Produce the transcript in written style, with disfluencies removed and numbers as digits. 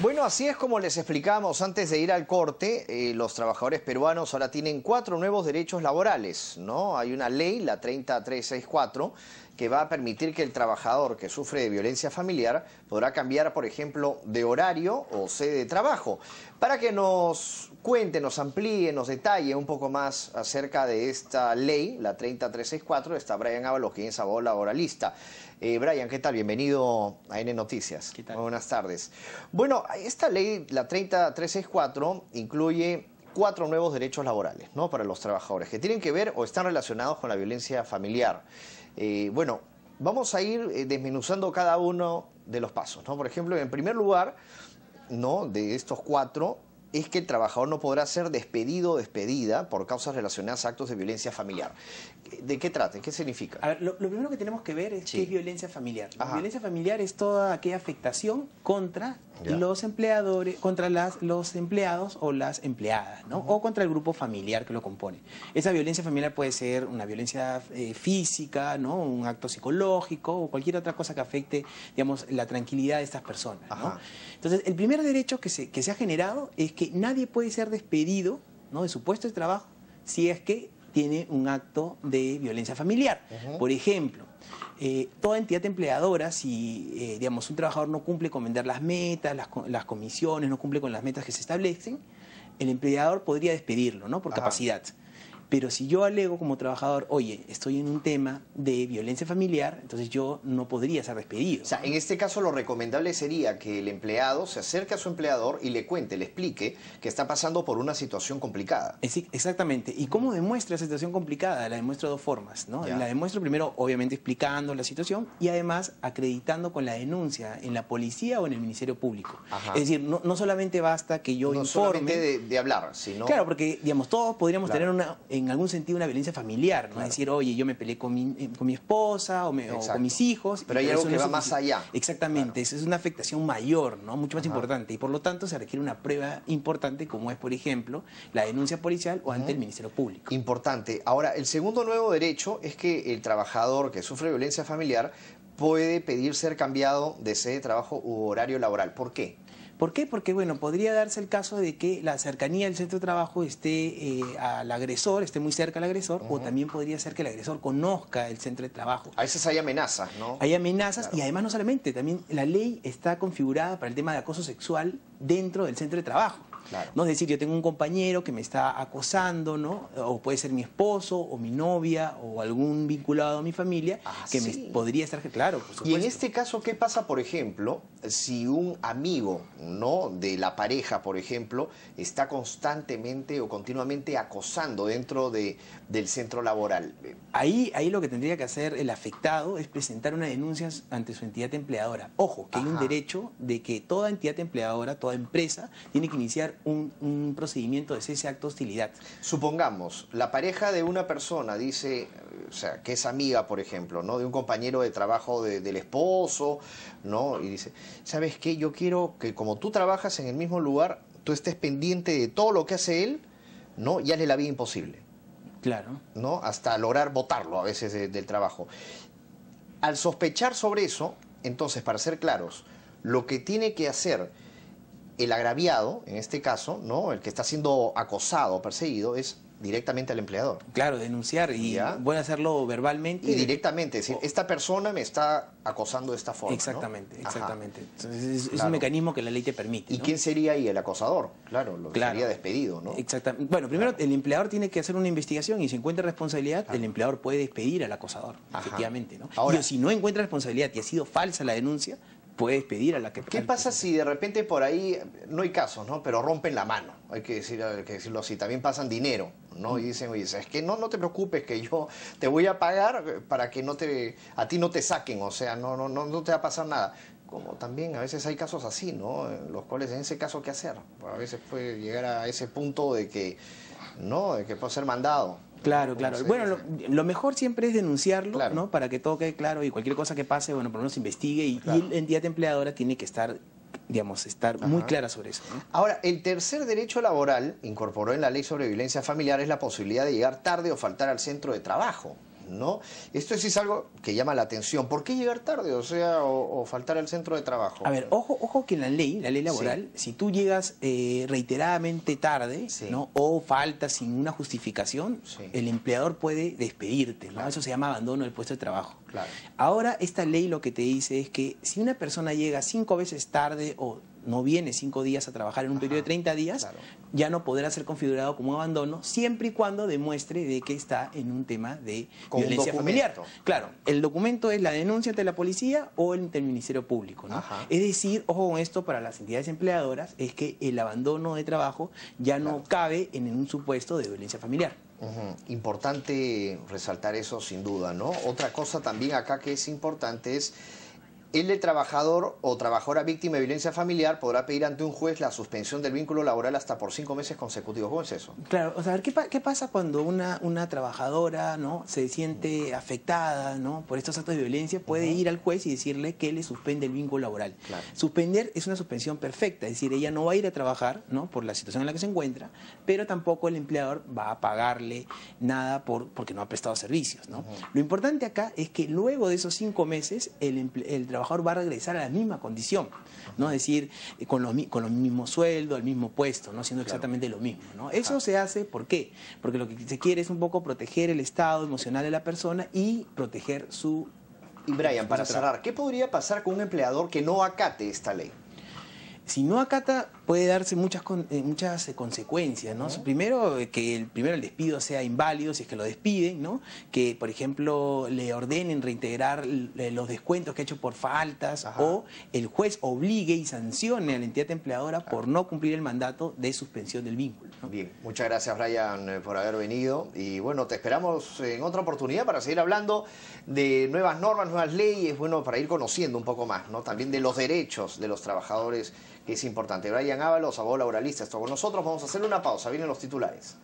Bueno, así es como les explicábamos antes de ir al corte, los trabajadores peruanos ahora tienen 4 nuevos derechos laborales, ¿no? Hay una ley, la 30364, que va a permitir que el trabajador que sufre de violencia familiar podrá cambiar, por ejemplo, de horario o sede de trabajo. Para que nos cuente, nos amplíe, nos detalle un poco más acerca de esta ley, la 30364, está Brian Ábalos, quien es abogado laboralista. Brian, ¿qué tal? Bienvenido a N Noticias. ¿Qué tal? Muy buenas tardes. Bueno, esta ley, la 30364, incluye 4 nuevos derechos laborales, ¿no?, para los trabajadores, que tienen que ver o están relacionados con la violencia familiar. Bueno, vamos a ir desmenuzando cada uno de los pasos, ¿no? Por ejemplo, en primer lugar, ¿no?, de estos 4, es que el trabajador no podrá ser despedido o despedida por causas relacionadas a actos de violencia familiar. ¿De qué trata? ¿Qué significa? A ver, lo primero que tenemos que ver es qué es violencia familiar. La Ajá. violencia familiar es toda aquella afectación contra los empleadores, contra los empleados o las empleadas, ¿no? O contra el grupo familiar que lo compone. Esa violencia familiar puede ser una violencia física, ¿no?, un acto psicológico o cualquier otra cosa que afecte, digamos, la tranquilidad de estas personas, ¿no? Ajá. Entonces, el primer derecho que se ha generado es que nadie puede ser despedido, ¿no?, de su puesto de trabajo si es que tiene un acto de violencia familiar. Por ejemplo, toda entidad empleadora, si digamos, un trabajador no cumple con vender las metas, las comisiones, no cumple con las metas que se establecen, el empleador podría despedirlo, ¿no?, por capacidad. Pero si yo alego como trabajador, oye, estoy en un tema de violencia familiar, entonces yo no podría ser despedido. O sea, en este caso lo recomendable sería que el empleado se acerque a su empleador y le cuente, le explique que está pasando por una situación complicada. Exactamente. ¿Y cómo demuestra esa situación complicada? La demuestro de 2 formas, ¿no? Ya. La demuestro primero, obviamente, explicando la situación y además acreditando con la denuncia en la policía o en el Ministerio Público. Ajá. Es decir, no solamente basta que yo No informe... solamente de hablar, sino... Claro, porque, digamos, todos podríamos Claro. tener en algún sentido una violencia familiar, ¿no? Claro. Es decir, oye, yo me peleé con mi esposa o con Exacto. mis hijos. Pero hay y algo eso que no va es más suficiente. allá. Exactamente, Claro. esa es una afectación mayor, ¿no?, mucho más Ajá. importante. Y por lo tanto se requiere una prueba importante como es, por ejemplo, la denuncia policial o ante el Ministerio Público. Importante. Ahora, el segundo nuevo derecho es que el trabajador que sufre violencia familiar puede pedir ser cambiado de sede de trabajo u horario laboral. ¿Por qué? ¿Por qué? Porque, bueno, podría darse el caso de que la cercanía del centro de trabajo esté al agresor, esté muy cerca al agresor, o también podría ser que el agresor conozca el centro de trabajo. A veces hay amenazas, ¿no? Hay amenazas. Claro. Y además no solamente, también la ley está configurada para el tema de acoso sexual dentro del centro de trabajo. Claro. ¿No? Es decir, yo tengo un compañero que me está acosando, ¿no?, o puede ser mi esposo o mi novia o algún vinculado a mi familia que sí. me podría estar... Claro, por supuesto. Y en este caso, ¿qué pasa, por ejemplo, si un amigo, ¿no?, de la pareja, por ejemplo, está constantemente o continuamente acosando dentro del centro laboral? Ahí lo que tendría que hacer el afectado es presentar una denuncia ante su entidad empleadora. Ojo, que hay un derecho de que toda entidad empleadora, toda empresa, tiene que iniciar un procedimiento de cese acto de hostilidad. Supongamos, la pareja de una persona dice, o sea, que es amiga, por ejemplo, ¿no?, de un compañero de trabajo del esposo, ¿no?, y dice, ¿sabes qué? Yo quiero que como tú trabajas en el mismo lugar, tú estés pendiente de todo lo que hace él, ¿no?, y hazle la vida imposible. Claro. ¿No?, hasta lograr botarlo a veces del trabajo. Al sospechar sobre eso, entonces, para ser claros, lo que tiene que hacer el agraviado, en este caso, ¿no?, el que está siendo acosado, perseguido, es directamente al empleador. Claro, denunciar y ¿Ya? puede hacerlo verbalmente. Y directamente, es decir, esta persona me está acosando de esta forma, Exactamente, ¿no? exactamente. Entonces es Claro. un mecanismo que la ley te permite, ¿Y ¿no? quién sería ahí el acosador? Claro, lo que Claro. sería despedido, ¿no? Exactamente. Bueno, primero el empleador tiene que hacer una investigación y si encuentra responsabilidad, el empleador puede despedir al acosador, efectivamente, ¿no? Ahora, y si no encuentra responsabilidad y ha sido falsa la denuncia, puede despedir a la que... ¿qué pasa si de repente por ahí, no hay casos, ¿no?, pero rompen la mano? Hay que decirlo así. También pasan dinero, ¿no? Y dicen, oye, es que no te preocupes, que yo te voy a pagar para que a ti no te saquen, o sea, no te va a pasar nada. Como también a veces hay casos así, ¿no?, en los cuales en ese caso, ¿qué hacer? A veces puede llegar a ese punto de que, ¿no?, de que puede ser mandado. Claro, claro. Bueno, lo mejor siempre es denunciarlo, Claro. ¿no?, para que todo quede claro y cualquier cosa que pase, bueno, por lo menos se investigue y la entidad empleadora tiene que estar, digamos, muy clara sobre eso, ¿no? Ahora, el tercer derecho laboral, incorporó en la Ley sobre Violencia Familiar, es la posibilidad de llegar tarde o faltar al centro de trabajo, ¿no? Esto sí es algo que llama la atención. ¿Por qué llegar tarde, o sea, o faltar al centro de trabajo? A ver, ojo que en la ley laboral, si tú llegas reiteradamente tarde, Sí. ¿no? O faltas sin una justificación, Sí. el empleador puede despedirte, ¿no? Claro. Eso se llama abandono del puesto de trabajo. Claro. Ahora, esta ley lo que te dice es que si una persona llega 5 veces tarde o no viene 5 días a trabajar en un periodo de 30 días, claro. ya no podrá ser configurado como abandono, siempre y cuando demuestre de que está en un tema de Con un violencia documento. familiar. Claro, el documento es la denuncia ante la policía o ante el Ministerio Público, ¿no? Ajá. Es decir, ojo con esto para las entidades empleadoras, es que el abandono de trabajo ya no cabe en un supuesto de violencia familiar. Importante resaltar eso sin duda, ¿no? Otra cosa también acá que es importante es el trabajador o trabajadora víctima de violencia familiar podrá pedir ante un juez la suspensión del vínculo laboral hasta por 5 meses consecutivos. ¿Cómo es eso? Claro, o sea, a ver, ¿qué pasa cuando una trabajadora, ¿no? se siente afectada, ¿no? por estos actos de violencia? Puede ir al juez y decirle que le suspende el vínculo laboral. Claro. Suspender es una suspensión perfecta, es decir, ella no va a ir a trabajar, ¿no? por la situación en la que se encuentra, pero tampoco el empleador va a pagarle nada porque no ha prestado servicios, ¿no? Lo importante acá es que luego de esos 5 meses el trabajador va a regresar a la misma condición, ¿no? Es decir, con los mismos sueldos, al mismo puesto, ¿no? Haciendo exactamente lo mismo, ¿no? Eso se hace, ¿por qué? Porque lo que se quiere es un poco proteger el estado emocional de la persona y proteger su... Y Brian, para cerrar, ¿qué podría pasar con un empleador que no acate esta ley? Si no acata, puede darse muchas consecuencias, ¿no? Primero, que el despido sea inválido, si es que lo despiden, ¿no? Que, por ejemplo, le ordenen reintegrar los descuentos que ha hecho por faltas, o el juez obligue y sancione a la entidad empleadora por no cumplir el mandato de suspensión del vínculo, ¿no? Bien, muchas gracias, Brian, por haber venido. Y bueno, te esperamos en otra oportunidad para seguir hablando de nuevas normas, nuevas leyes, bueno, para ir conociendo un poco más, ¿no? También de los derechos de los trabajadores, que es importante. Brian Ábalos, abogado laboralista, estuvo con nosotros. Vamos a hacer una pausa. Vienen los titulares.